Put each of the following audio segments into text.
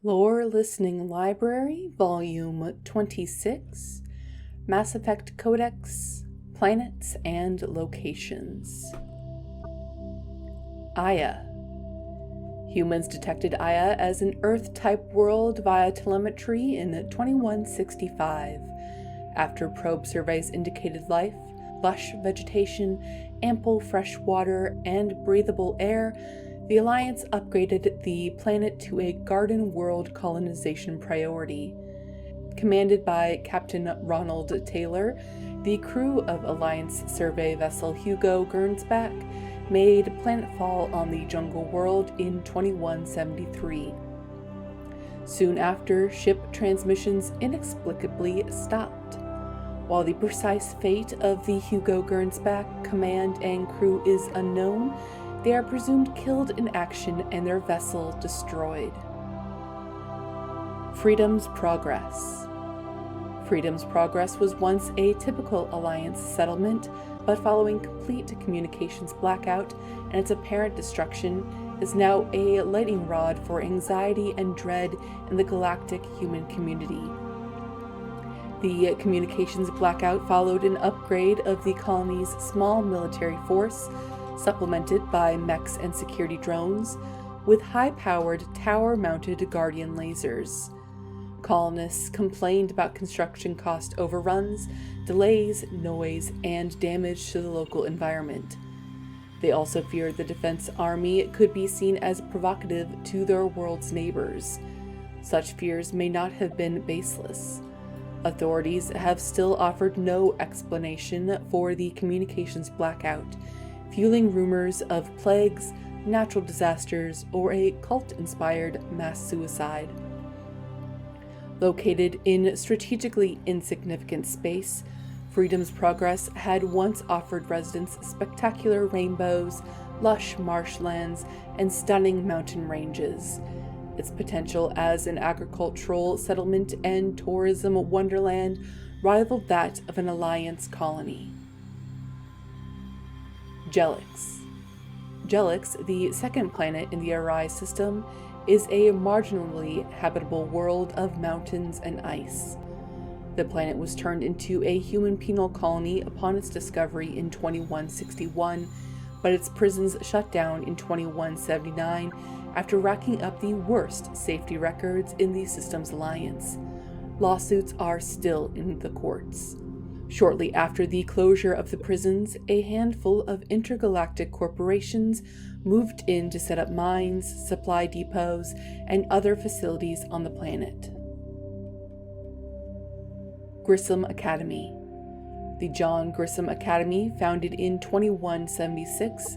Lore Listening Library, Volume 26, Mass Effect Codex, Planets and Locations. Aya. Humans detected Aya as an Earth-type world via telemetry in 2165. After probe surveys indicated life, lush vegetation, ample fresh water, and breathable air, the Alliance upgraded the planet to a garden world colonization priority. Commanded by Captain Ronald Taylor, the crew of Alliance survey vessel Hugo Gernsback made planetfall on the jungle world in 2173. Soon after, ship transmissions inexplicably stopped. While the precise fate of the Hugo Gernsback command and crew is unknown, they are presumed killed in action and their vessel destroyed. Freedom's Progress. Freedom's Progress was once a typical Alliance settlement, but following complete communications blackout and its apparent destruction, is now a lightning rod for anxiety and dread in the galactic human community. The communications blackout followed an upgrade of the colony's small military force, supplemented by mechs and security drones, with high-powered tower-mounted Guardian lasers. Colonists complained about construction cost overruns, delays, noise, and damage to the local environment. They also feared the Defense Army could be seen as provocative to their world's neighbors. Such fears may not have been baseless. Authorities have still offered no explanation for the communications blackout, fueling rumors of plagues, natural disasters, or a cult-inspired mass suicide. Located in strategically insignificant space, Freedom's Progress had once offered residents spectacular rainbows, lush marshlands, and stunning mountain ranges. Its potential as an agricultural settlement and tourism wonderland rivaled that of an Alliance colony. Jelix. Jelix, the second planet in the Arise system, is a marginally habitable world of mountains and ice. The planet was turned into a human penal colony upon its discovery in 2161, but its prisons shut down in 2179 after racking up the worst safety records in the system's alliance. Lawsuits are still in the courts. Shortly after the closure of the prisons, a handful of intergalactic corporations moved in to set up mines, supply depots, and other facilities on the planet. Grissom Academy. The John Grissom Academy, founded in 2176,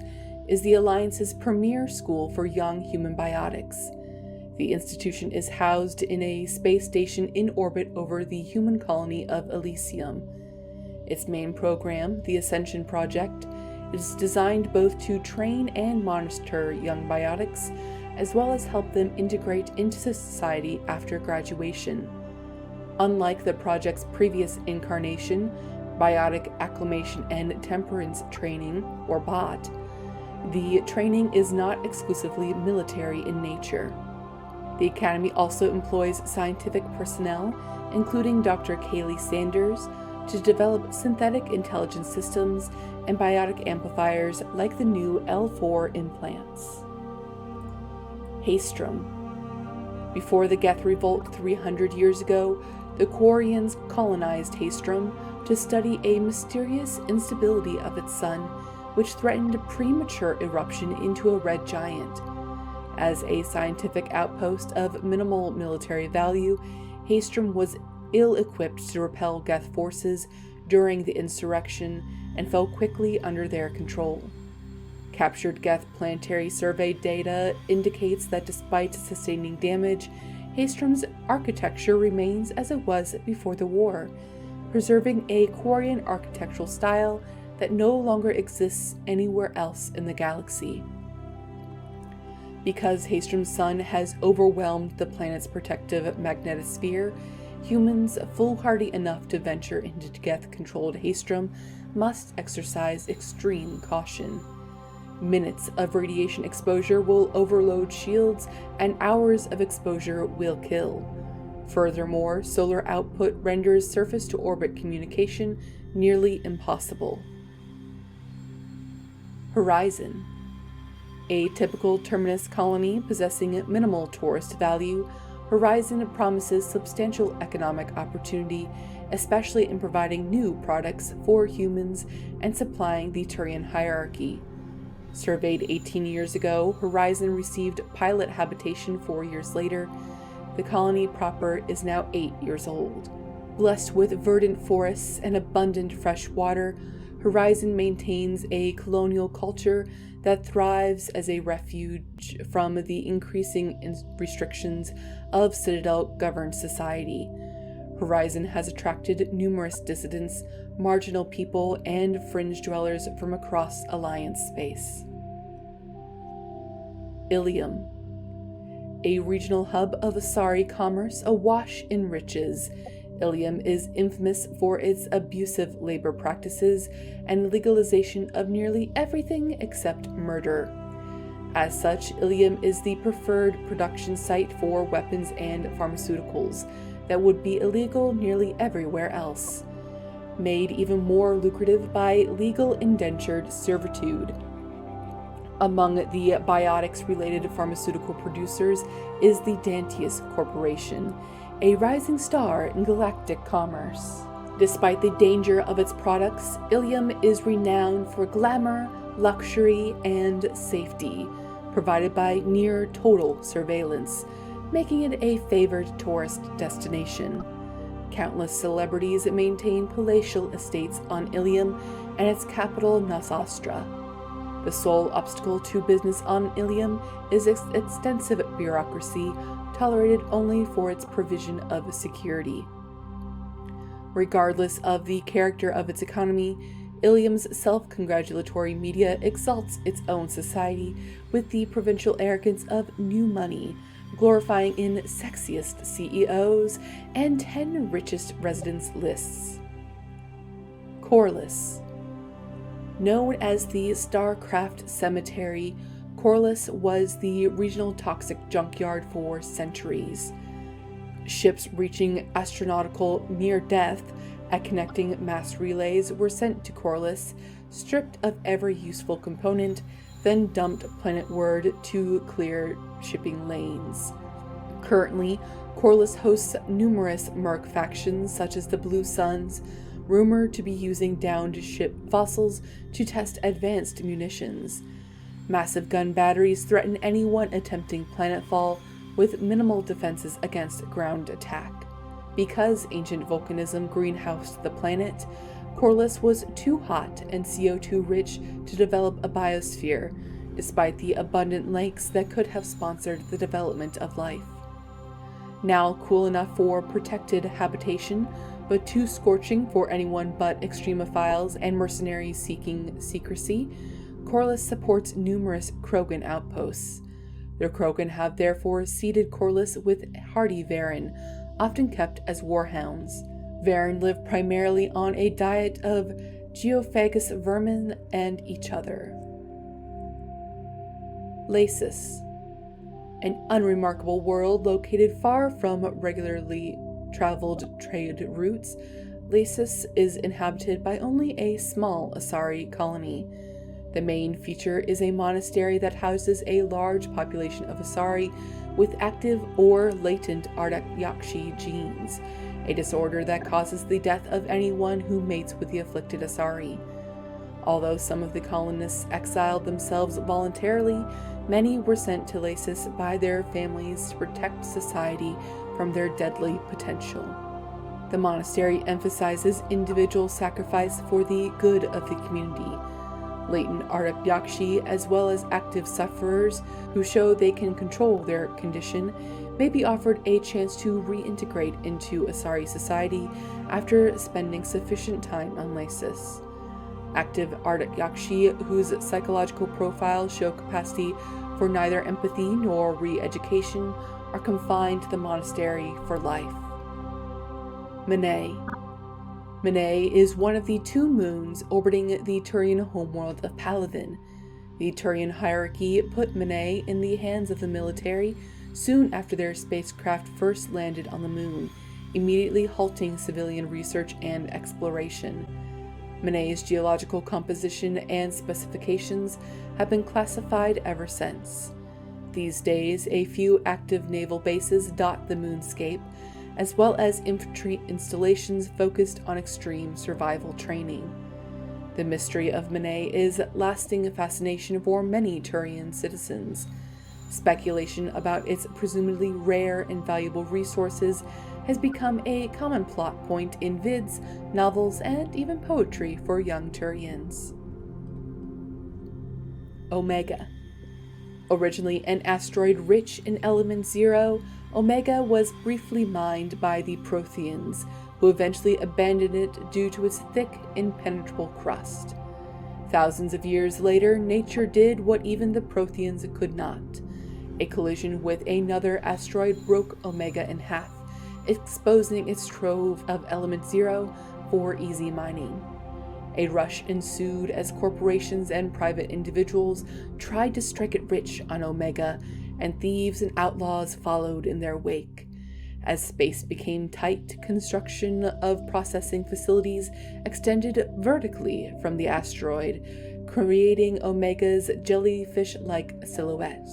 is the Alliance's premier school for young human biotics. The institution is housed in a space station in orbit over the human colony of Elysium. Its main program, the Ascension Project, is designed both to train and monitor young biotics, as well as help them integrate into society after graduation. Unlike the project's previous incarnation, Biotic Acclimation and Temperance Training, or BOT, the training is not exclusively military in nature. The Academy also employs scientific personnel, including Dr. Kaylee Sanders, to develop synthetic intelligence systems and biotic amplifiers like the new L4 implants. Haestrom. Before the Geth Revolt 300 years ago, the Quarians colonized Haestrom to study a mysterious instability of its sun, which threatened premature eruption into a red giant. As a scientific outpost of minimal military value, Haestrom was ill-equipped to repel Geth forces during the insurrection and fell quickly under their control. Captured Geth planetary survey data indicates that despite sustaining damage, Haestrom's architecture remains as it was before the war, preserving a Quarian architectural style that no longer exists anywhere else in the galaxy. Because Haestrom's sun has overwhelmed the planet's protective magnetosphere, humans foolhardy enough to venture into Geth-controlled Haestrom must exercise extreme caution. Minutes of radiation exposure will overload shields, and hours of exposure will kill. Furthermore, solar output renders surface-to-orbit communication nearly impossible. Horizon. A typical terminus colony possessing minimal tourist value, Horizon promises substantial economic opportunity, especially in providing new products for humans and supplying the Turian hierarchy. Surveyed 18 years ago, Horizon received pilot habitation 4 years later. The colony proper is now 8 years old. Blessed with verdant forests and abundant fresh water, Horizon maintains a colonial culture that thrives as a refuge from the increasing restrictions of Citadel-governed society. Horizon has attracted numerous dissidents, marginal people, and fringe dwellers from across Alliance space. Ilium. A regional hub of Asari commerce awash in riches, Ilium is infamous for its abusive labor practices and legalization of nearly everything except murder. As such, Ilium is the preferred production site for weapons and pharmaceuticals that would be illegal nearly everywhere else, made even more lucrative by legal indentured servitude. Among the biotics-related pharmaceutical producers is the Dantius Corporation, a rising star in galactic commerce. Despite the danger of its products, Ilium is renowned for glamour, luxury, and safety, provided by near-total surveillance, making it a favored tourist destination. Countless celebrities maintain palatial estates on Ilium and its capital Nosostra. The sole obstacle to business on Ilium is its extensive bureaucracy, tolerated only for its provision of security. Regardless of the character of its economy, Ilium's self-congratulatory media exalts its own society with the provincial arrogance of new money, glorifying in sexiest CEOs and 10 richest residents lists. Corliss. Known as the Starcraft Cemetery, Corliss was the regional toxic junkyard for centuries. Ships reaching astronautical near death at connecting mass relays were sent to Corliss, stripped of every useful component, then dumped planetward to clear shipping lanes. Currently, Corliss hosts numerous merc factions such as the Blue Suns, rumored to be using downed ship fossils to test advanced munitions. Massive gun batteries threaten anyone attempting planetfall, with minimal defenses against ground attack. Because ancient volcanism greenhoused the planet, Corliss was too hot and CO2 rich to develop a biosphere, despite the abundant lakes that could have sponsored the development of life. Now cool enough for protected habitation, but too scorching for anyone but extremophiles and mercenaries seeking secrecy, Corliss supports numerous Krogan outposts. The Krogan have therefore seeded Corliss with hardy Varen, often kept as warhounds. Varen live primarily on a diet of geophagous vermin and each other. Lasis. An unremarkable world located far from regularly traveled trade routes, Lasis is inhabited by only a small Asari colony. The main feature is a monastery that houses a large population of Asari with active or latent Arcturus genes, a disorder that causes the death of anyone who mates with the afflicted Asari. Although some of the colonists exiled themselves voluntarily, many were sent to Lasis by their families to protect society from their deadly potential. The monastery emphasizes individual sacrifice for the good of the community. Latent Arcturus, as well as active sufferers who show they can control their condition, may be offered a chance to reintegrate into Asari society after spending sufficient time on Lasis. Active Arcturus, whose psychological profiles show capacity for neither empathy nor re-education, are confined to the monastery for life. Monet. Monet is one of the 2 moons orbiting the Turian homeworld of Paladin. The Turian hierarchy put Monet in the hands of the military soon after their spacecraft first landed on the moon, immediately halting civilian research and exploration. Monet's geological composition and specifications have been classified ever since. These days, a few active naval bases dot the moonscape, as well as infantry installations focused on extreme survival training. The mystery of Monet is lasting fascination for many Turian citizens. Speculation about its presumably rare and valuable resources has become a common plot point in vids, novels, and even poetry for young Turians. Omega. Originally an asteroid rich in element 0, Omega was briefly mined by the Protheans, who eventually abandoned it due to its thick, impenetrable crust. Thousands of years later, nature did what even the Protheans could not. A collision with another asteroid broke Omega in half, exposing its trove of element 0 for easy mining. A rush ensued as corporations and private individuals tried to strike it rich on Omega, and thieves and outlaws followed in their wake. As space became tight, construction of processing facilities extended vertically from the asteroid, creating Omega's jellyfish-like silhouette.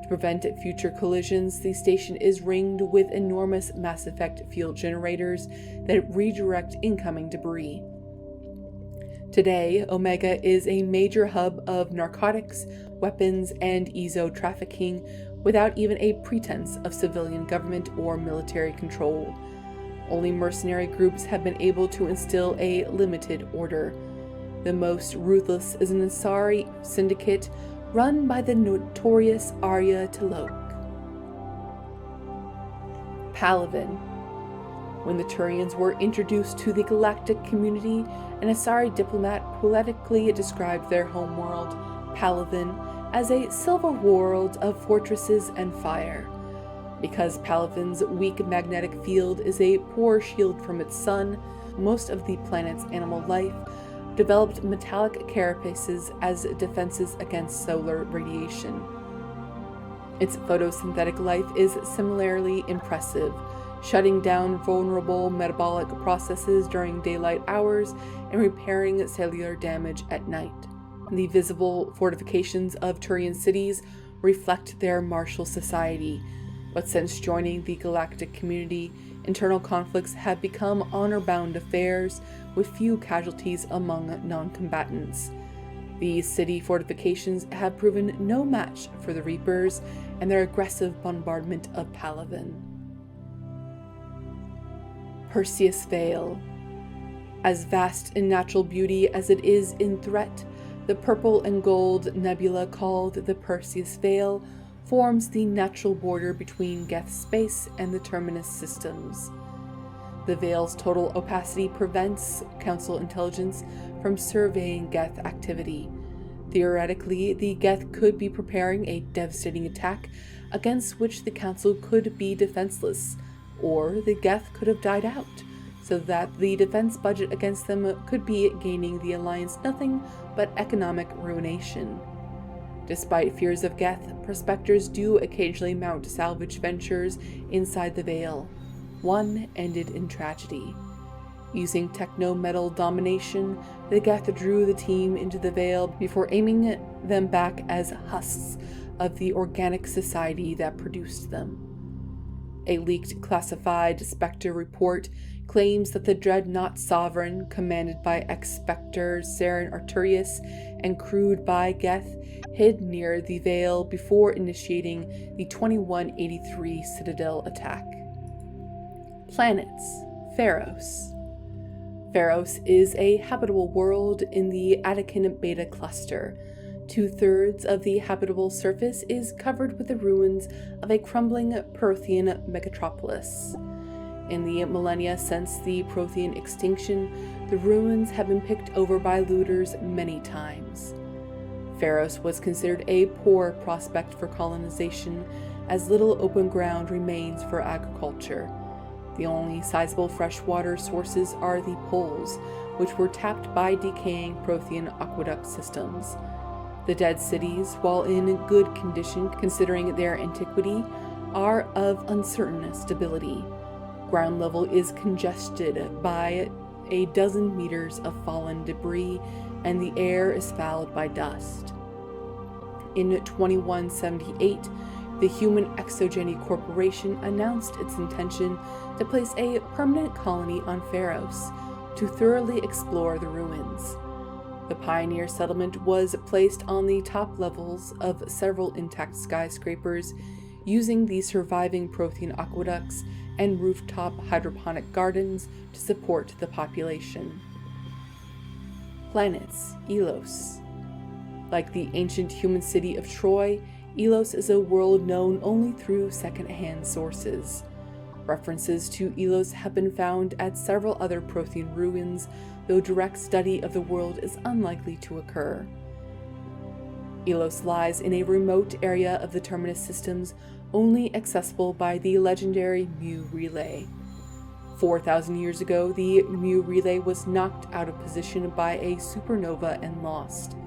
To prevent future collisions, the station is ringed with enormous Mass Effect field generators that redirect incoming debris. Today, Omega is a major hub of narcotics, weapons, and EZO trafficking without even a pretense of civilian government or military control. Only mercenary groups have been able to instill a limited order. The most ruthless is an Asari syndicate run by the notorious Arya T'Loak. Paladin. When the Turians were introduced to the galactic community, an Asari diplomat poetically described their homeworld, Paladin, as a silver world of fortresses and fire. Because Paladin's weak magnetic field is a poor shield from its sun, most of the planet's animal life developed metallic carapaces as defenses against solar radiation. Its photosynthetic life is similarly impressive, shutting down vulnerable metabolic processes during daylight hours and repairing cellular damage at night. The visible fortifications of Turian cities reflect their martial society, but since joining the galactic community, internal conflicts have become honor-bound affairs with few casualties among non-combatants. These city fortifications have proven no match for the Reapers and their aggressive bombardment of Paladin. Perseus Veil. As vast in natural beauty as it is in threat, the purple and gold nebula called the Perseus Veil forms the natural border between Geth space and the Terminus systems. The Veil's total opacity prevents Council intelligence from surveying Geth activity. Theoretically, the Geth could be preparing a devastating attack against which the Council could be defenseless, or the Geth could have died out, so that the defense budget against them could be gaining the Alliance nothing but economic ruination. Despite fears of Geth, prospectors do occasionally mount salvage ventures inside the Veil. One ended in tragedy. Using techno-metal domination, the Geth drew the team into the Veil before aiming them back as husks of the organic society that produced them. A leaked classified Spectre report claims that the Dreadnought Sovereign, commanded by ex-Spectre Saren Arcturus and crewed by Geth, hid near the Veil before initiating the 2183 Citadel attack. Planets. Pharaohs. Pharaohs is a habitable world in the Attican Beta cluster. 2/3 of the habitable surface is covered with the ruins of a crumbling Prothean megatropolis. In the millennia since the Prothean extinction, the ruins have been picked over by looters many times. Pharaohs was considered a poor prospect for colonization, as little open ground remains for agriculture. The only sizable freshwater sources are the pools, which were tapped by decaying Prothean aqueduct systems. The dead cities, while in good condition considering their antiquity, are of uncertain stability. Ground level is congested by a dozen meters of fallen debris, and the air is fouled by dust. In 2178, the Human Exogeny Corporation announced its intention to place a permanent colony on Pharaohs to thoroughly explore the ruins. The pioneer settlement was placed on the top levels of several intact skyscrapers using the surviving Prothean aqueducts and rooftop hydroponic gardens to support the population. Planets, Elos. Like the ancient human city of Troy, Elos is a world known only through second-hand sources. References to Elos have been found at several other Prothean ruins, though direct study of the world is unlikely to occur. Elos lies in a remote area of the Terminus systems, only accessible by the legendary Mu Relay. 4,000 years ago, the Mu Relay was knocked out of position by a supernova and lost.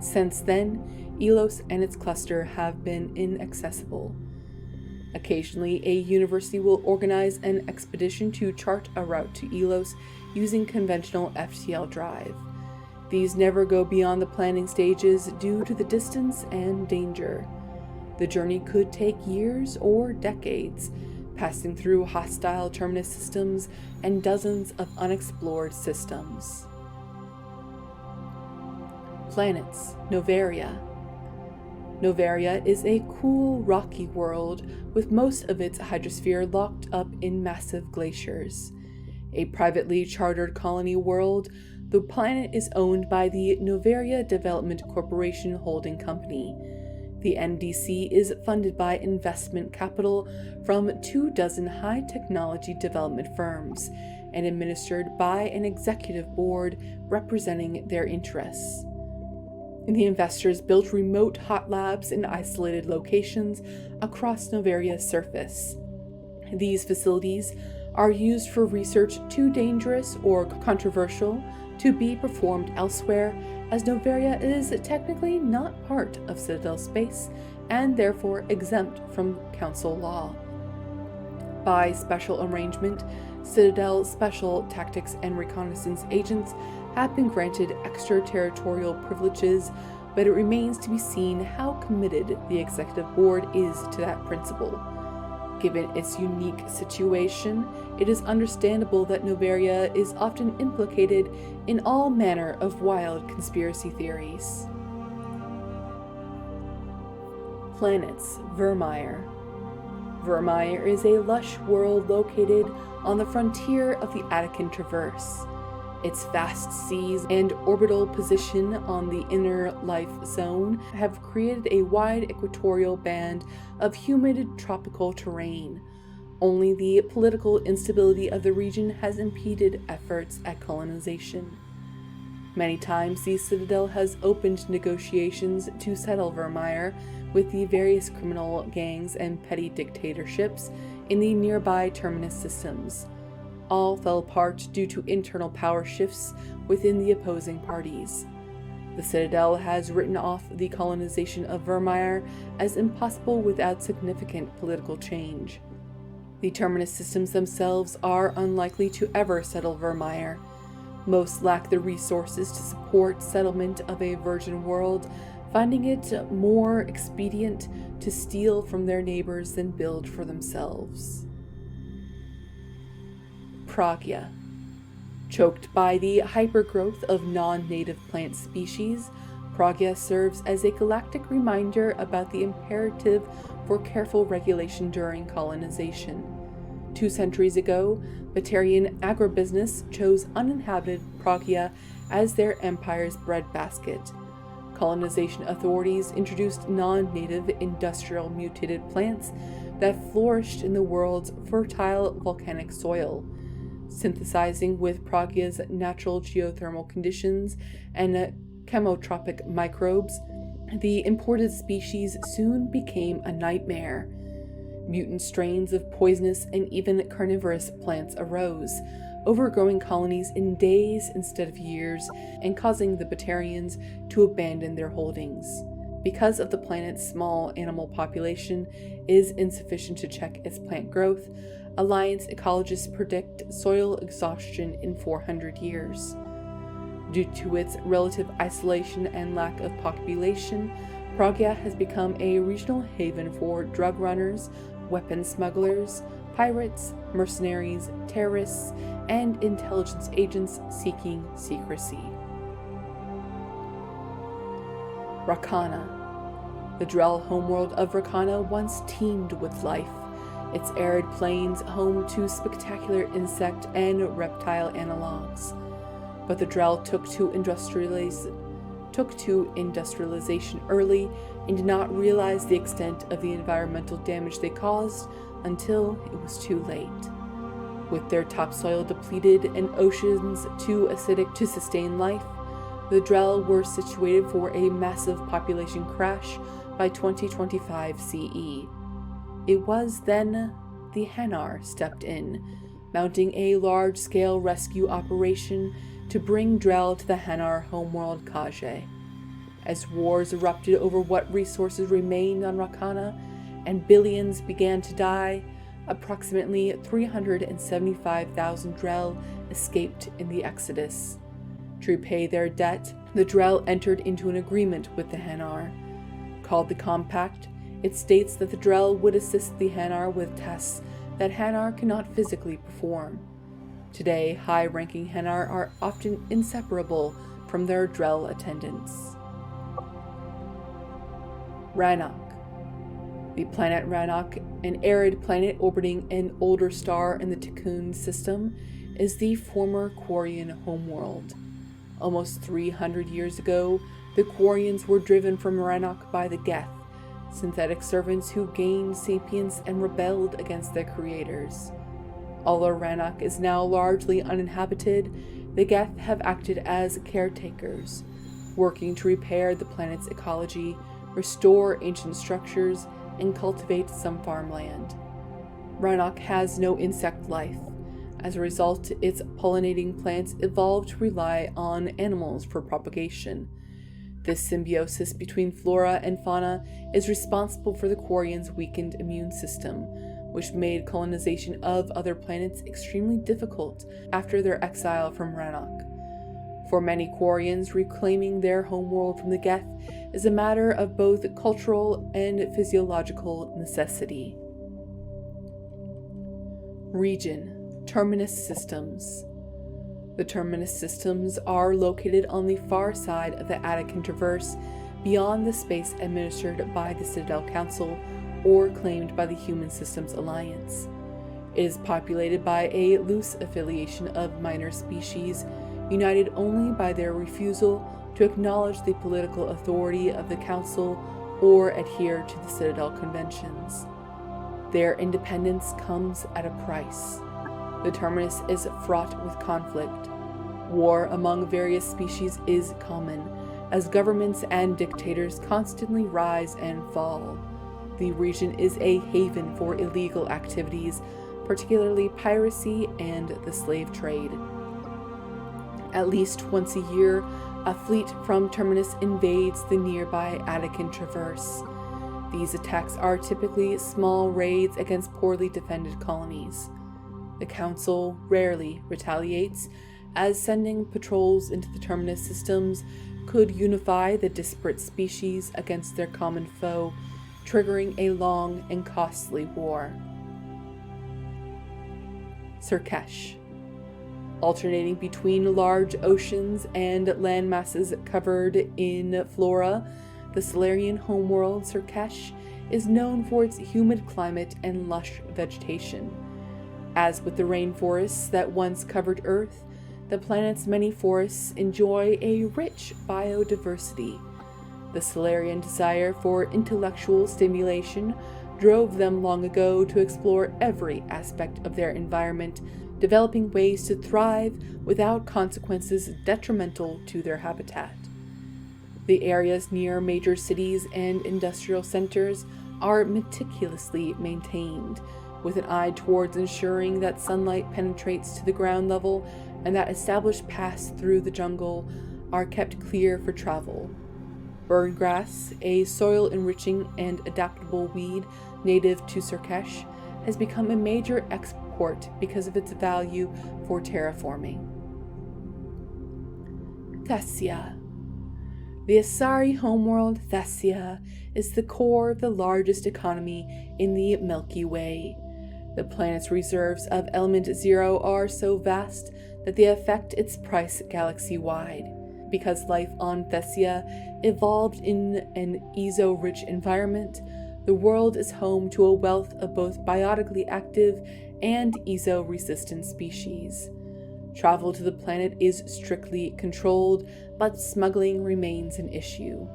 Since then, Elos and its cluster have been inaccessible. Occasionally, a university will organize an expedition to chart a route to Elos using conventional FTL drive. These never go beyond the planning stages due to the distance and danger. The journey could take years or decades, passing through hostile Terminus systems and dozens of unexplored systems. Planets, Noveria. Noveria is a cool, rocky world with most of its hydrosphere locked up in massive glaciers. A privately chartered colony world, the planet is owned by the Noveria Development Corporation Holding Company. The NDC is funded by investment capital from 24 high-technology development firms and administered by an executive board representing their interests. The investors built remote hot labs in isolated locations across Noveria's surface. These facilities are used for research too dangerous or controversial to be performed elsewhere, as Noveria is technically not part of Citadel space and therefore exempt from Council law. By special arrangement, Citadel Special Tactics and Reconnaissance agents have been granted extraterritorial privileges, but it remains to be seen how committed the Executive Board is to that principle. Given its unique situation, it is understandable that Noveria is often implicated in all manner of wild conspiracy theories. Planets, Vermeier. Vermeier is a lush world located on the frontier of the Attican Traverse. Its vast seas and orbital position on the inner life zone have created a wide equatorial band of humid tropical terrain. Only the political instability of the region has impeded efforts at colonization. Many times the Citadel has opened negotiations to settle Vermeier with the various criminal gangs and petty dictatorships in the nearby Terminus systems. All fell apart due to internal power shifts within the opposing parties. The Citadel has written off the colonization of Vermeier as impossible without significant political change. The Terminus systems themselves are unlikely to ever settle Vermeier. Most lack the resources to support settlement of a virgin world, finding it more expedient to steal from their neighbors than build for themselves. Pragya. Choked by the hypergrowth of non-native plant species, Pragya serves as a galactic reminder about the imperative for careful regulation during colonization. 2 centuries ago, Batarian agribusiness chose uninhabited Pragya as their empire's breadbasket. Colonization authorities introduced non-native industrial mutated plants that flourished in the world's fertile volcanic soil. Synthesizing with Pragya's natural geothermal conditions and chemotropic microbes, the imported species soon became a nightmare. Mutant strains of poisonous and even carnivorous plants arose, overgrowing colonies in days instead of years and causing the Batarians to abandon their holdings. Because of the planet's small animal population is insufficient to check its plant growth, Alliance ecologists predict soil exhaustion in 400 years. Due to its relative isolation and lack of population, Pragya has become a regional haven for drug runners, weapon smugglers, pirates, mercenaries, terrorists, and intelligence agents seeking secrecy. Rakana. The Drell homeworld of Rakana once teemed with life, its arid plains home to spectacular insect and reptile analogues. But the Drell took to industrialization early and did not realize the extent of the environmental damage they caused until it was too late. With their topsoil depleted and oceans too acidic to sustain life, the Drell were situated for a massive population crash by 2025 CE. It was then the Hanar stepped in, mounting a large-scale rescue operation to bring Drell to the Hanar homeworld Kaje. As wars erupted over what resources remained on Rakana and billions began to die, approximately 375,000 Drell escaped in the Exodus. To repay their debt, the Drell entered into an agreement with the Hanar. Called the Compact, it states that the Drell would assist the Hanar with tasks that Hanar cannot physically perform. Today, high-ranking Hanar are often inseparable from their Drell attendants. Rannoch. The planet Rannoch, an arid planet orbiting an older star in the Tikkun system, is the former Quarian homeworld. Almost 300 years ago, the Quarians were driven from Rannoch by the Geth, synthetic servants who gained sapience and rebelled against their creators. Although Rannoch is now largely uninhabited, the Geth have acted as caretakers, working to repair the planet's ecology, restore ancient structures, and cultivate some farmland. Rannoch has no insect life. As a result, its pollinating plants evolved to rely on animals for propagation. This symbiosis between flora and fauna is responsible for the Quarians' weakened immune system, which made colonization of other planets extremely difficult after their exile from Rannoch. For many Quarians, reclaiming their homeworld from the Geth is a matter of both cultural and physiological necessity. Region: Terminus Systems. The Terminus Systems are located on the far side of the Attican Traverse, beyond the space administered by the Citadel Council or claimed by the Human Systems Alliance. It is populated by a loose affiliation of minor species, united only by their refusal to acknowledge the political authority of the Council or adhere to the Citadel Conventions. Their independence comes at a price. The Terminus is fraught with conflict. War among various species is common, as governments and dictators constantly rise and fall. The region is a haven for illegal activities, particularly piracy and the slave trade. At least once a year, a fleet from Terminus invades the nearby Attican Traverse. These attacks are typically small raids against poorly defended colonies. The Council rarely retaliates, as sending patrols into the Terminus systems could unify the disparate species against their common foe, triggering a long and costly war. Surkesh. Alternating between large oceans and landmasses covered in flora, the Solarian homeworld Surkesh is known for its humid climate and lush vegetation. As with the rainforests that once covered Earth, the planet's many forests enjoy a rich biodiversity. The Solarian desire for intellectual stimulation drove them long ago to explore every aspect of their environment, developing ways to thrive without consequences detrimental to their habitat. The areas near major cities and industrial centers are meticulously maintained, with an eye towards ensuring that sunlight penetrates to the ground level and that established paths through the jungle are kept clear for travel. Birdgrass, a soil-enriching and adaptable weed native to Surkesh, has become a major export because of its value for terraforming. Cassia. The Asari homeworld Cassia is the core of the largest economy in the Milky Way. The planet's reserves of element zero are so vast that they affect its price galaxy-wide. Because life on Cassia evolved in an ESO-rich environment, the world is home to a wealth of both biotically active and ESO-resistant species. Travel to the planet is strictly controlled, but smuggling remains an issue.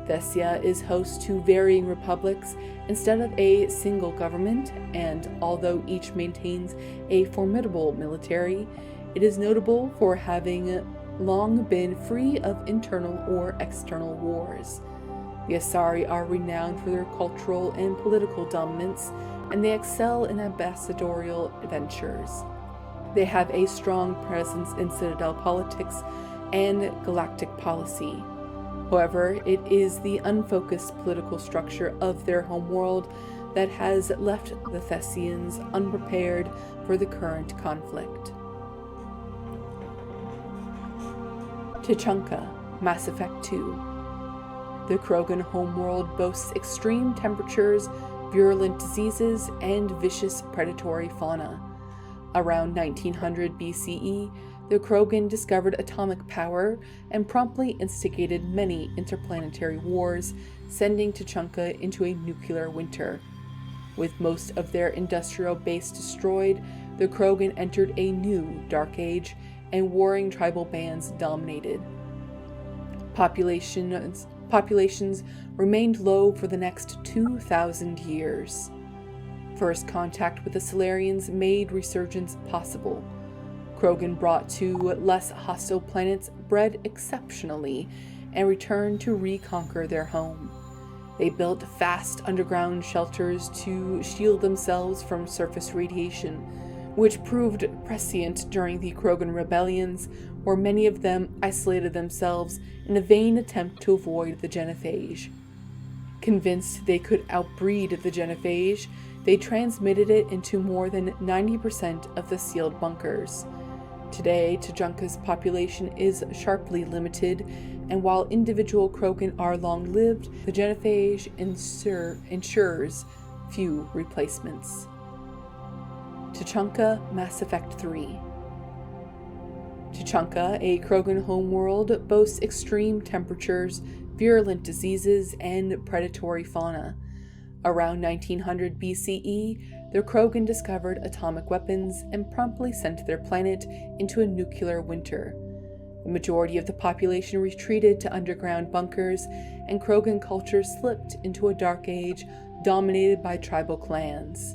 Cassia is host to varying republics instead of a single government, and although each maintains a formidable military, it is notable for having long been free of internal or external wars. The Asari are renowned for their cultural and political dominance, and they excel in ambassadorial ventures. They have a strong presence in citadel politics and galactic policy. However, it is the unfocused political structure of their homeworld that has left the Thessians unprepared for the current conflict. Tuchanka, Mass Effect 2. The Krogan homeworld boasts extreme temperatures, virulent diseases, and vicious predatory fauna. Around 1900 BCE, the Krogan discovered atomic power and promptly instigated many interplanetary wars, sending Tuchanka into a nuclear winter. With most of their industrial base destroyed, the Krogan entered a new Dark Age, and warring tribal bands dominated. Populations remained low for the next 2,000 years. First contact with the Solarians made resurgence possible. Krogan brought to less hostile planets bred exceptionally and returned to reconquer their home. They built fast underground shelters to shield themselves from surface radiation, which proved prescient during the Krogan rebellions, where many of them isolated themselves in a vain attempt to avoid the genophage. Convinced they could outbreed the genophage, they transmitted it into more than 90% of the sealed bunkers. Today, Tuchanka's population is sharply limited, and while individual Krogan are long-lived, the genophage ensures few replacements. Tuchanka, Mass Effect 3. Tuchanka, a Krogan homeworld, boasts extreme temperatures, virulent diseases, and predatory fauna. Around 1900 BCE, the Krogan discovered atomic weapons and promptly sent their planet into a nuclear winter. The majority of the population retreated to underground bunkers, and Krogan culture slipped into a dark age dominated by tribal clans.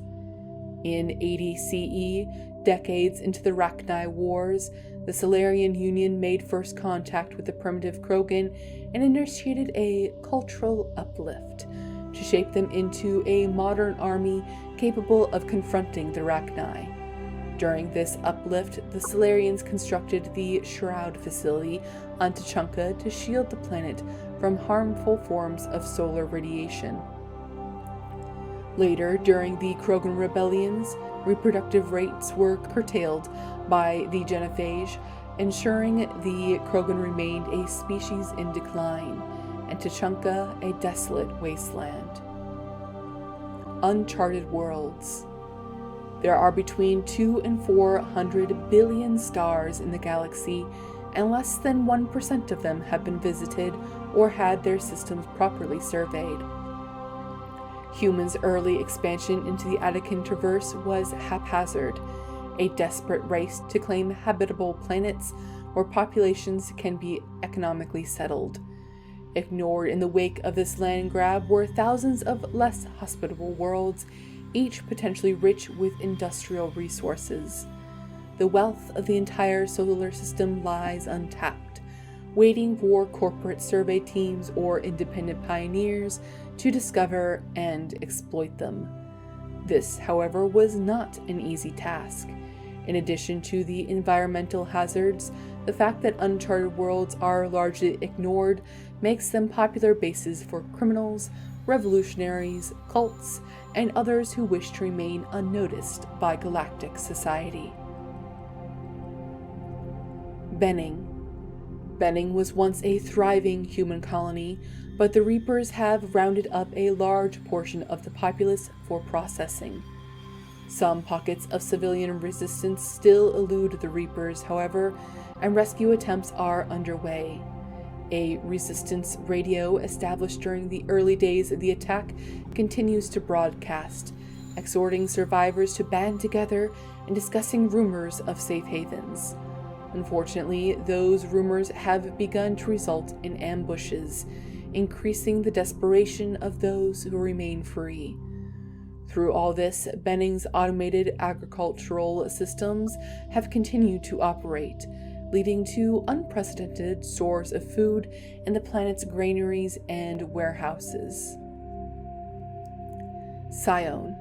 In 80 CE, decades into the Rachni Wars, the Solarian Union made first contact with the primitive Krogan and initiated a cultural uplift to shape them into a modern army capable of confronting the Rachni. During this uplift, the Solarians constructed the Shroud facility on Tuchanka to shield the planet from harmful forms of solar radiation. Later, during the Krogan rebellions, reproductive rates were curtailed by the genophage, ensuring the Krogan remained a species in decline, and Tuchanka a desolate wasteland. Uncharted worlds. There are between 200 and 400 billion stars in the galaxy, and less than 1% of them have been visited or had their systems properly surveyed. Humans' early expansion into the Attican Traverse was haphazard, a desperate race to claim habitable planets where populations can be economically settled. Ignored in the wake of this land grab were thousands of less hospitable worlds, each potentially rich with industrial resources. The wealth of the entire solar system lies untapped, waiting for corporate survey teams or independent pioneers to discover and exploit them. This, however, was not an easy task. In addition to the environmental hazards, the fact that uncharted worlds are largely ignored makes them popular bases for criminals, revolutionaries, cults, and others who wish to remain unnoticed by galactic society. Benning. Benning was once a thriving human colony, but the Reapers have rounded up a large portion of the populace for processing. Some pockets of civilian resistance still elude the Reapers, however, and rescue attempts are underway. A resistance radio established during the early days of the attack continues to broadcast, exhorting survivors to band together and discussing rumors of safe havens. Unfortunately, those rumors have begun to result in ambushes, increasing the desperation of those who remain free. Through all this, Benning's automated agricultural systems have continued to operate, leading to unprecedented stores of food in the planet's granaries and warehouses. Scion.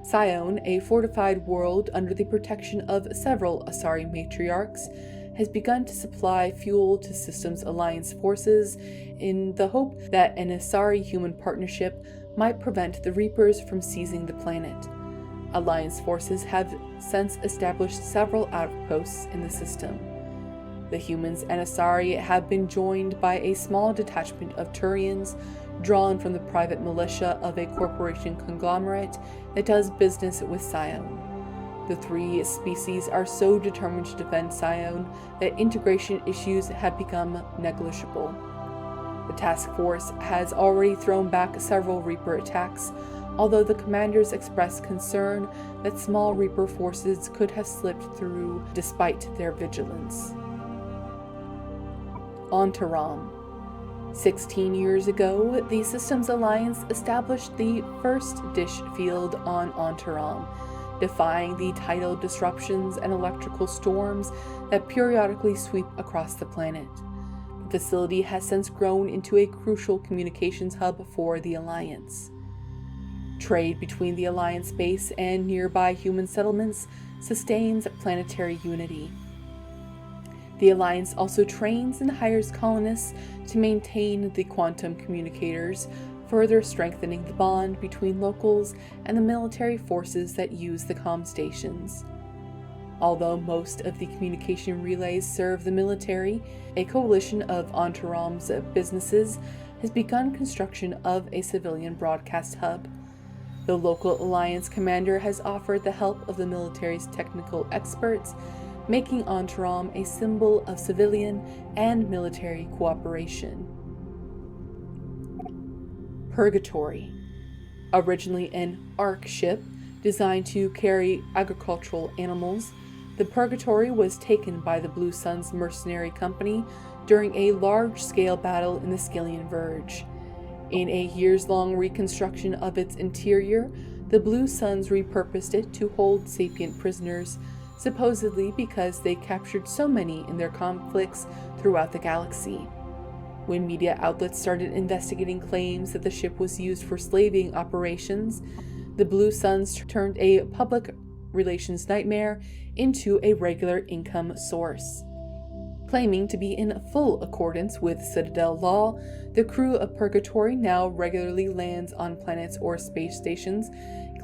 Scion, a fortified world under the protection of several Asari matriarchs, has begun to supply fuel to Systems Alliance forces in the hope that an Asari-human partnership might prevent the Reapers from seizing the planet. Alliance forces have since established several outposts in the system. The humans and Asari have been joined by a small detachment of Turians drawn from the private militia of a corporation conglomerate that does business with Scion. The three species are so determined to defend Scion that integration issues have become negligible. The task force has already thrown back several Reaper attacks, although the commanders express concern that small Reaper forces could have slipped through despite their vigilance. Ontaram. 16 years ago, the Systems Alliance established the first dish field on Ontaram, defying the tidal disruptions and electrical storms that periodically sweep across the planet. The facility has since grown into a crucial communications hub for the Alliance. Trade between the Alliance base and nearby human settlements sustains planetary unity. The Alliance also trains and hires colonists to maintain the quantum communicators, further strengthening the bond between locals and the military forces that use the comm stations. Although most of the communication relays serve the military, a coalition of Ontaram's businesses has begun construction of a civilian broadcast hub. The local Alliance commander has offered the help of the military's technical experts, making Ontaram a symbol of civilian and military cooperation. Purgatory. Originally an ARC ship designed to carry agricultural animals, the Purgatory was taken by the Blue Sun's mercenary company during a large-scale battle in the Skyllian Verge. In a years-long reconstruction of its interior, the Blue Suns repurposed it to hold sapient prisoners, supposedly because they captured so many in their conflicts throughout the galaxy. When media outlets started investigating claims that the ship was used for slaving operations, the Blue Suns turned a public relations nightmare into a regular income source. Claiming to be in full accordance with Citadel law, the crew of Purgatory now regularly lands on planets or space stations,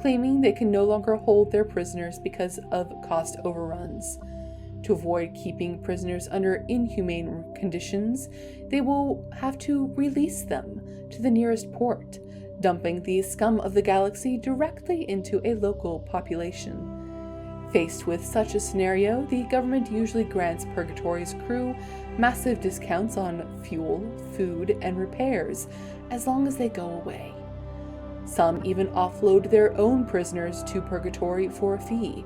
claiming they can no longer hold their prisoners because of cost overruns. To avoid keeping prisoners under inhumane conditions, they will have to release them to the nearest port, dumping the scum of the galaxy directly into a local population. Faced with such a scenario, the government usually grants Purgatory's crew massive discounts on fuel, food, and repairs, as long as they go away. Some even offload their own prisoners to Purgatory for a fee,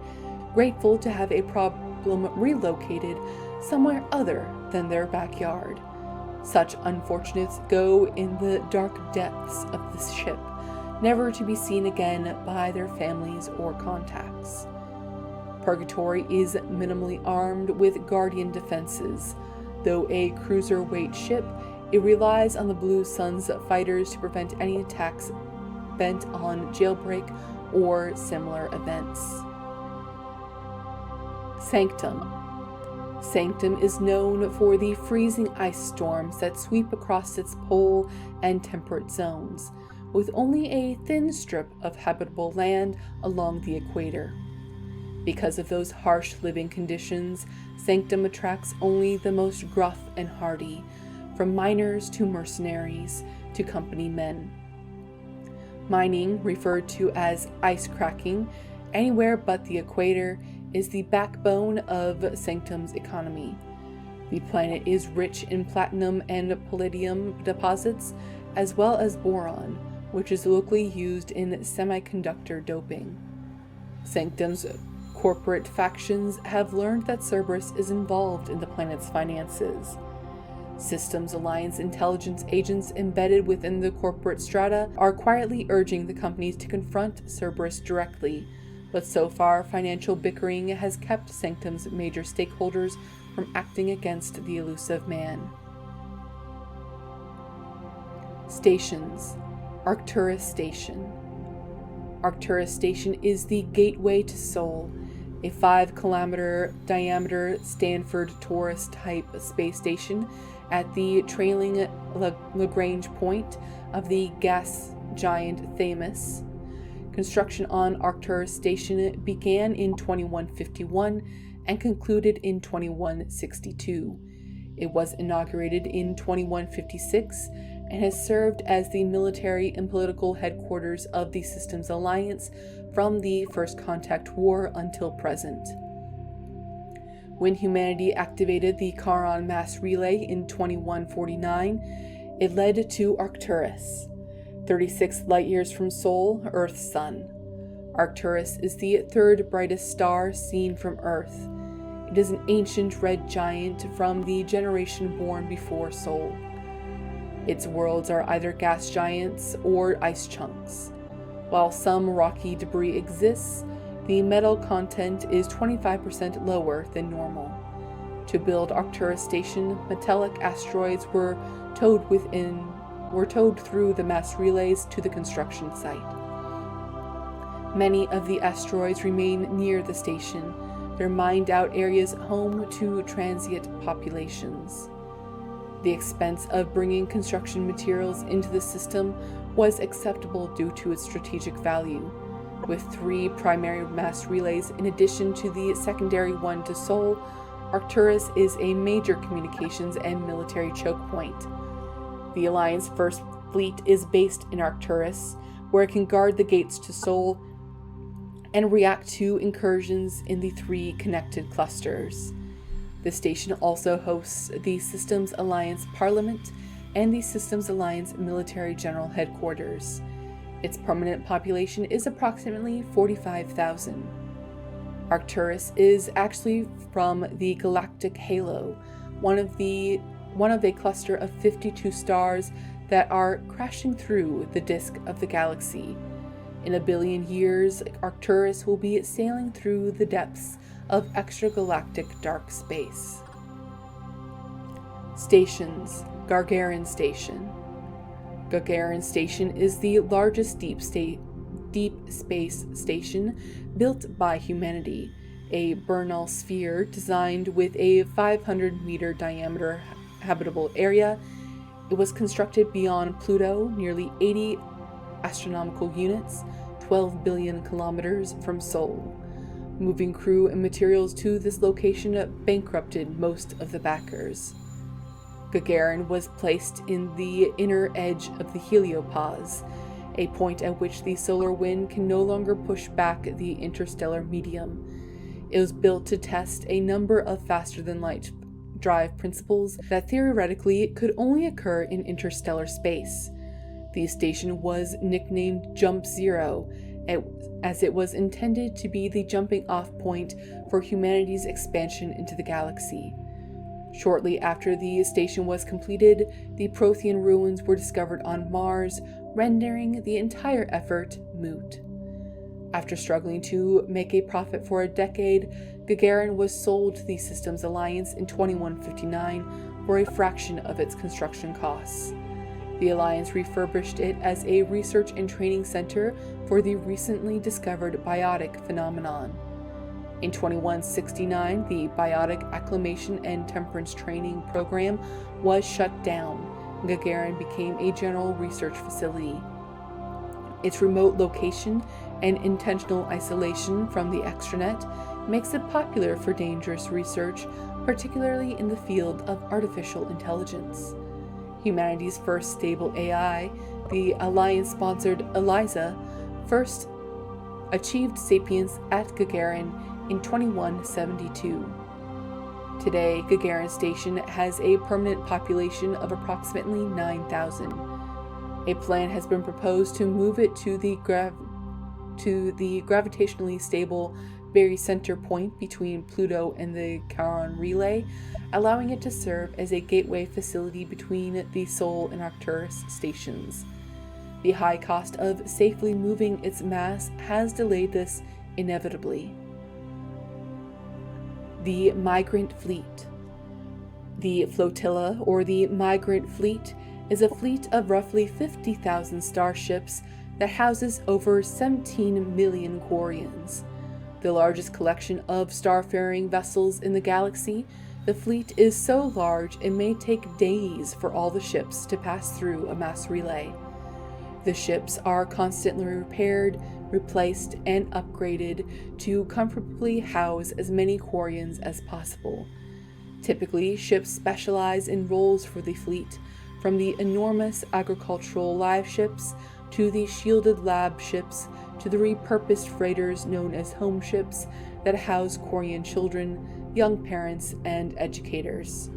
grateful to have a problem relocated somewhere other than their backyard. Such unfortunates go in the dark depths of the ship, never to be seen again by their families or contacts. Purgatory is minimally armed with Guardian defenses. Though a cruiser-weight ship, it relies on the Blue Sun's fighters to prevent any attacks bent on jailbreak or similar events. Sanctum. Sanctum is known for the freezing ice storms that sweep across its pole and temperate zones, with only a thin strip of habitable land along the equator. Because of those harsh living conditions, Sanctum attracts only the most gruff and hardy, from miners to mercenaries to company men. Mining, referred to as ice cracking, anywhere but the equator, is the backbone of Sanctum's economy. The planet is rich in platinum and palladium deposits, as well as boron, which is locally used in semiconductor doping. Sanctum's corporate factions have learned that Cerberus is involved in the planet's finances. Systems Alliance intelligence agents embedded within the corporate strata are quietly urging the companies to confront Cerberus directly, but so far financial bickering has kept Sanctum's major stakeholders from acting against the elusive man. Stations. Arcturus Station. Arcturus Station is the gateway to Sol, a 5-kilometer diameter Stanford Torus-type space station at the trailing Lagrange point of the gas giant Themis. Construction on Arcturus Station began in 2151 and concluded in 2162. It was inaugurated in 2156 and has served as the military and political headquarters of the Systems Alliance from the First Contact War until present. When humanity activated the Charon mass relay in 2149, it led to Arcturus, 36 light-years from Sol, Earth's sun. Arcturus is the third brightest star seen from Earth. It is an ancient red giant from the generation born before Sol. Its worlds are either gas giants or ice chunks. While some rocky debris exists, the metal content is 25% lower than normal. To build Arcturus Station, metallic asteroids were towed through the mass relays to the construction site. Many of the asteroids remain near the station, their mined-out areas home to transient populations. The expense of bringing construction materials into the system was acceptable due to its strategic value. With 3 primary mass relays in addition to the secondary one to Sol, Arcturus is a major communications and military choke point. The Alliance First Fleet is based in Arcturus, where it can guard the gates to Sol and react to incursions in the 3 connected clusters. The station also hosts the Systems Alliance Parliament and the Systems Alliance Military General Headquarters. Its permanent population is approximately 45,000. Arcturus is actually from the galactic halo, one of a cluster of 52 stars that are crashing through the disk of the galaxy. In 1 billion years, Arcturus will be sailing through the depths of extragalactic dark space. Stations. Gagarin Station. Gagarin Station is the largest deep space station built by humanity, a Bernal sphere designed with a 500-meter diameter habitable area. It was constructed beyond Pluto, nearly 80 astronomical units, 12 billion kilometers from Sol. Moving crew and materials to this location bankrupted most of the backers. Gagarin was placed in the inner edge of the heliopause, a point at which the solar wind can no longer push back the interstellar medium. It was built to test a number of faster-than-light drive principles that theoretically could only occur in interstellar space. The station was nicknamed Jump Zero, as it was intended to be the jumping-off point for humanity's expansion into the galaxy. Shortly after the station was completed, the Prothean ruins were discovered on Mars, rendering the entire effort moot. After struggling to make a profit for a decade, Gagarin was sold to the Systems Alliance in 2159 for a fraction of its construction costs. The Alliance refurbished it as a research and training center for the recently discovered biotic phenomenon. In 2169, the Biotic Acclimation and Temperance Training Program was shut down. Gagarin became a general research facility. Its remote location and intentional isolation from the extranet makes it popular for dangerous research, particularly in the field of artificial intelligence. Humanity's first stable AI, the Alliance-sponsored ELIZA, first achieved sapience at Gagarin in 2172. Today, Gagarin Station has a permanent population of approximately 9,000. A plan has been proposed to move it to the gravitationally stable Berry Center point between Pluto and the Charon Relay, allowing it to serve as a gateway facility between the Sol and Arcturus stations. The high cost of safely moving its mass has delayed this inevitably. The Migrant Fleet. The flotilla, or the Migrant Fleet, is a fleet of roughly 50,000 starships that houses over 17 million Quarians. The largest collection of starfaring vessels in the galaxy, the fleet is so large it may take days for all the ships to pass through a mass relay. The ships are constantly repaired, replaced, and upgraded to comfortably house as many Quarians as possible. Typically, ships specialize in roles for the fleet, from the enormous agricultural live ships to the shielded lab ships to the repurposed freighters known as home ships that house Quarian children, young parents, and educators.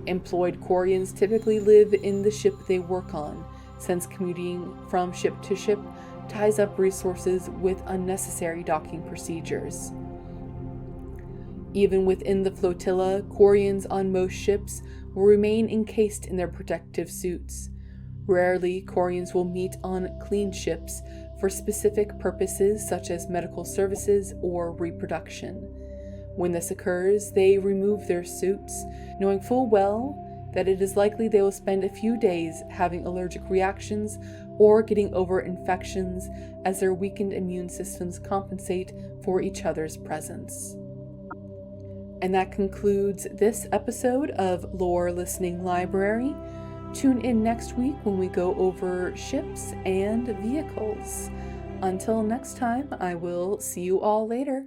Employed Quarians typically live in the ship they work on, since commuting from ship to ship ties up resources with unnecessary docking procedures. Even within the flotilla, Quarians on most ships will remain encased in their protective suits. Rarely, Quarians will meet on clean ships for specific purposes such as medical services or reproduction. When this occurs, they remove their suits, knowing full well that it is likely they will spend a few days having allergic reactions or getting over infections as their weakened immune systems compensate for each other's presence. And that concludes this episode of Lore Listening Library. Tune in next week when we go over ships and vehicles. Until next time, I will see you all later.